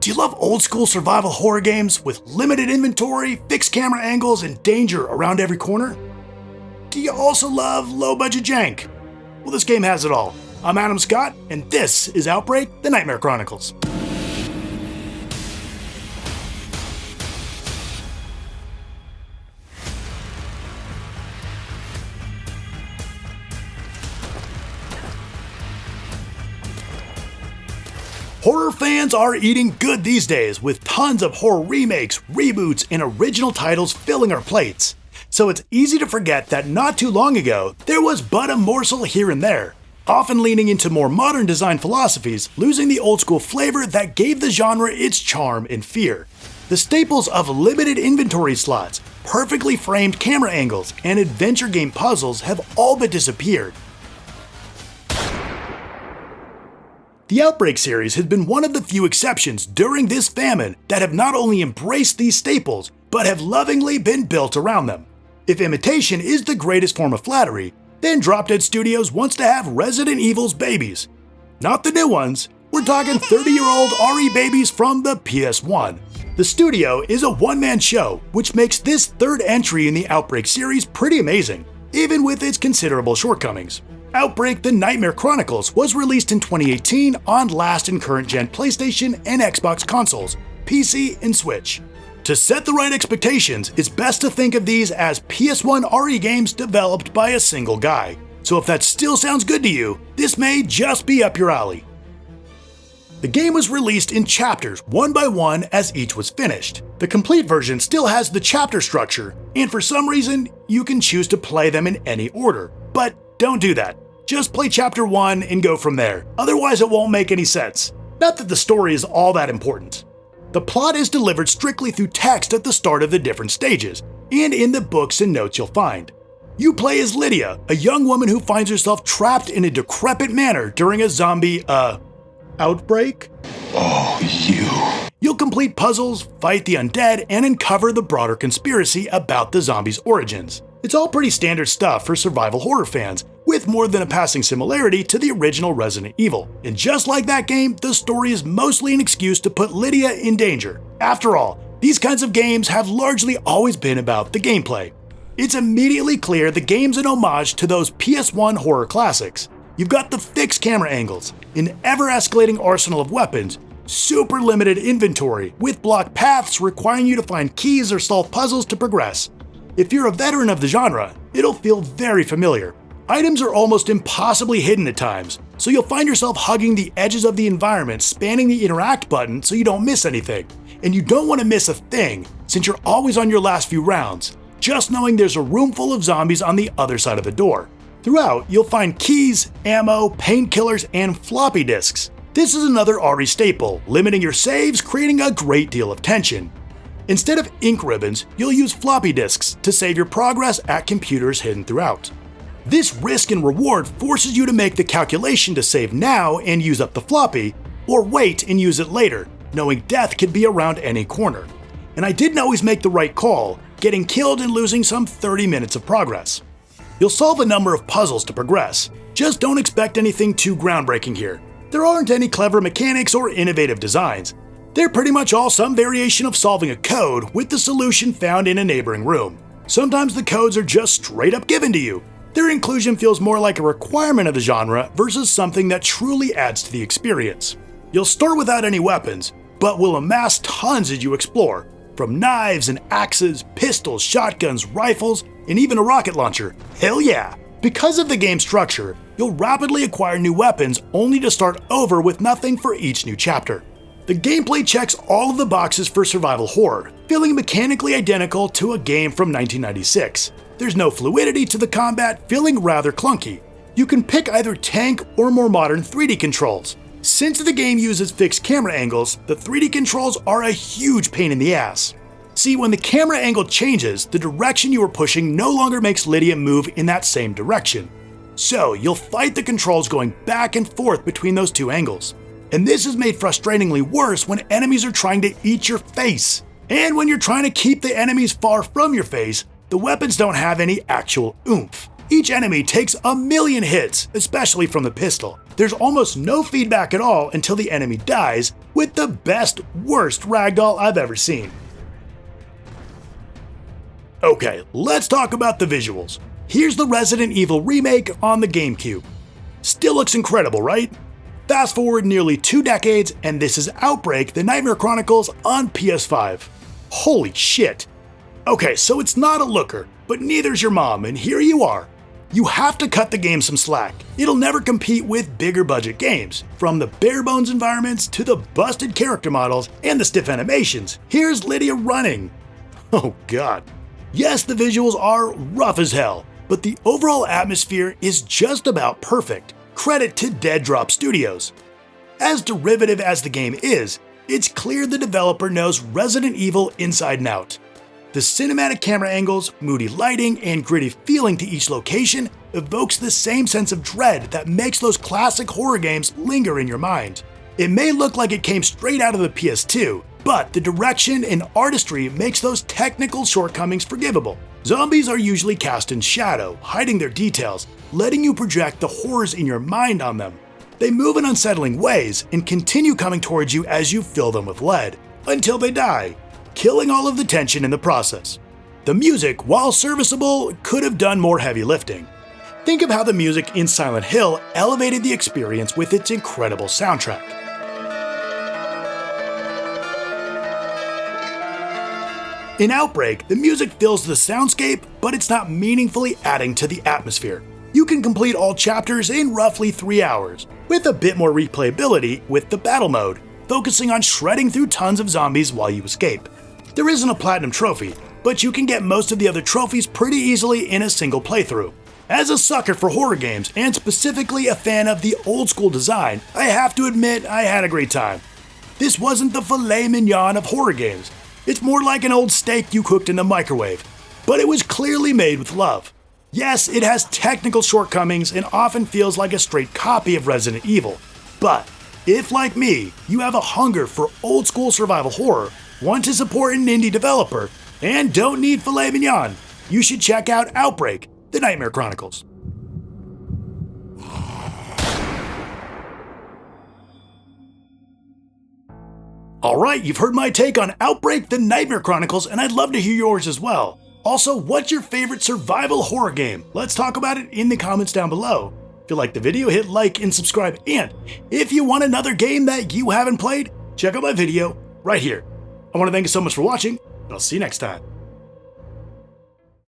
Do you love old school survival horror games with limited inventory, fixed camera angles, and danger around every corner? Do you also love low budget jank? Well, this game has it all. I'm Adam Scott, and this is Outbreak, the Nightmare Chronicles. Horror fans are eating good these days, with tons of horror remakes, reboots, and original titles filling our plates. So it's easy to forget that not too long ago, there was but a morsel here and there, often leaning into more modern design philosophies, losing the old school flavor that gave the genre its charm and fear. The staples of limited inventory slots, perfectly framed camera angles, and adventure game puzzles have all but disappeared. The Outbreak series has been one of the few exceptions during this famine that have not only embraced these staples, but have lovingly been built around them. If imitation is the greatest form of flattery, then Drop Dead Studios wants to have Resident Evil's babies. Not the new ones, we're talking 30-year-old RE babies from the PS1. The studio is a one-man show, which makes this third entry in the Outbreak series pretty amazing, even with its considerable shortcomings. Outbreak, the Nightmare Chronicles was released in 2018 on last and current gen PlayStation and Xbox consoles, PC and Switch. To set the right expectations, it's best to think of these as PS1 RE games developed by a single guy. So if that still sounds good to you, this may just be up your alley. The game was released in chapters, one by one, as each was finished. The complete version still has the chapter structure, and for some reason, you can choose to play them in any order. But don't do that. Just play chapter 1 and go from there, otherwise it won't make any sense. Not that the story is all that important. The plot is delivered strictly through text at the start of the different stages, and in the books and notes you'll find. You play as Lydia, a young woman who finds herself trapped in a decrepit manor during a zombie, outbreak? Oh, you. You'll complete puzzles, fight the undead, and uncover the broader conspiracy about the zombies' origins. It's all pretty standard stuff for survival horror fans, with more than a passing similarity to the original Resident Evil. And just like that game, the story is mostly an excuse to put Lydia in danger. After all, these kinds of games have largely always been about the gameplay. It's immediately clear the game's an homage to those PS1 horror classics. You've got the fixed camera angles, an ever-escalating arsenal of weapons, super limited inventory, with blocked paths requiring you to find keys or solve puzzles to progress. If you're a veteran of the genre, it'll feel very familiar. Items are almost impossibly hidden at times, so you'll find yourself hugging the edges of the environment, spanning the interact button so you don't miss anything. And you don't want to miss a thing, since you're always on your last few rounds, just knowing there's a room full of zombies on the other side of the door. Throughout, you'll find keys, ammo, painkillers, and floppy disks. This is another RE staple, limiting your saves, creating a great deal of tension. Instead of ink ribbons, you'll use floppy disks to save your progress at computers hidden throughout. This risk and reward forces you to make the calculation to save now and use up the floppy, or wait and use it later, knowing death could be around any corner. And I didn't always make the right call, getting killed and losing some 30 minutes of progress. You'll solve a number of puzzles to progress, just don't expect anything too groundbreaking here. There aren't any clever mechanics or innovative designs. They're pretty much all some variation of solving a code with the solution found in a neighboring room. Sometimes the codes are just straight up given to you. Their inclusion feels more like a requirement of the genre versus something that truly adds to the experience. You'll start without any weapons, but will amass tons as you explore, from knives and axes, pistols, shotguns, rifles, and even a rocket launcher. Hell yeah! Because of the game structure, you'll rapidly acquire new weapons only to start over with nothing for each new chapter. The gameplay checks all of the boxes for survival horror, feeling mechanically identical to a game from 1996. There's no fluidity to the combat, feeling rather clunky. You can pick either tank or more modern 3D controls. Since the game uses fixed camera angles, the 3D controls are a huge pain in the ass. See, when the camera angle changes, the direction you are pushing no longer makes Lydia move in that same direction. So you'll fight the controls going back and forth between those two angles. And this is made frustratingly worse when enemies are trying to eat your face. And when you're trying to keep the enemies far from your face, the weapons don't have any actual oomph. Each enemy takes a million hits, especially from the pistol. There's almost no feedback at all until the enemy dies, with the best, worst ragdoll I've ever seen. Okay, let's talk about the visuals. Here's the Resident Evil remake on the GameCube. Still looks incredible, right? Fast forward nearly 2 decades, and this is Outbreak, the Nightmare Chronicles on PS5. Holy shit. Okay, so it's not a looker, but neither's your mom, and here you are. You have to cut the game some slack. It'll never compete with bigger budget games. From the bare bones environments to the busted character models and the stiff animations, here's Lydia running. Oh god. Yes, the visuals are rough as hell, but the overall atmosphere is just about perfect. Credit to Dead Drop Studios. As derivative as the game is, it's clear the developer knows Resident Evil inside and out. The cinematic camera angles, moody lighting, and gritty feeling to each location evokes the same sense of dread that makes those classic horror games linger in your mind. It may look like it came straight out of the PS2, but the direction and artistry makes those technical shortcomings forgivable. Zombies are usually cast in shadow, hiding their details, letting you project the horrors in your mind on them. They move in unsettling ways and continue coming towards you as you fill them with lead, until they die, killing all of the tension in the process. The music, while serviceable, could have done more heavy lifting. Think of how the music in Silent Hill elevated the experience with its incredible soundtrack. In Outbreak, the music fills the soundscape, but it's not meaningfully adding to the atmosphere. You can complete all chapters in roughly 3 hours, with a bit more replayability with the battle mode, focusing on shredding through tons of zombies while you escape. There isn't a platinum trophy, but you can get most of the other trophies pretty easily in a single playthrough. As a sucker for horror games, and specifically a fan of the old school design, I have to admit I had a great time. This wasn't the filet mignon of horror games. It's more like an old steak you cooked in the microwave, but it was clearly made with love. Yes, it has technical shortcomings and often feels like a straight copy of Resident Evil, but if, like me, you have a hunger for old school survival horror, want to support an indie developer, and don't need filet mignon, you should check out Outbreak, the Nightmare Chronicles. Alright, you've heard my take on Outbreak, the Nightmare Chronicles, and I'd love to hear yours as well. Also, what's your favorite survival horror game? Let's talk about it in the comments down below. If you liked the video, hit like and subscribe, and if you want another game that you haven't played, check out my video right here. I want to thank you so much for watching, and I'll see you next time.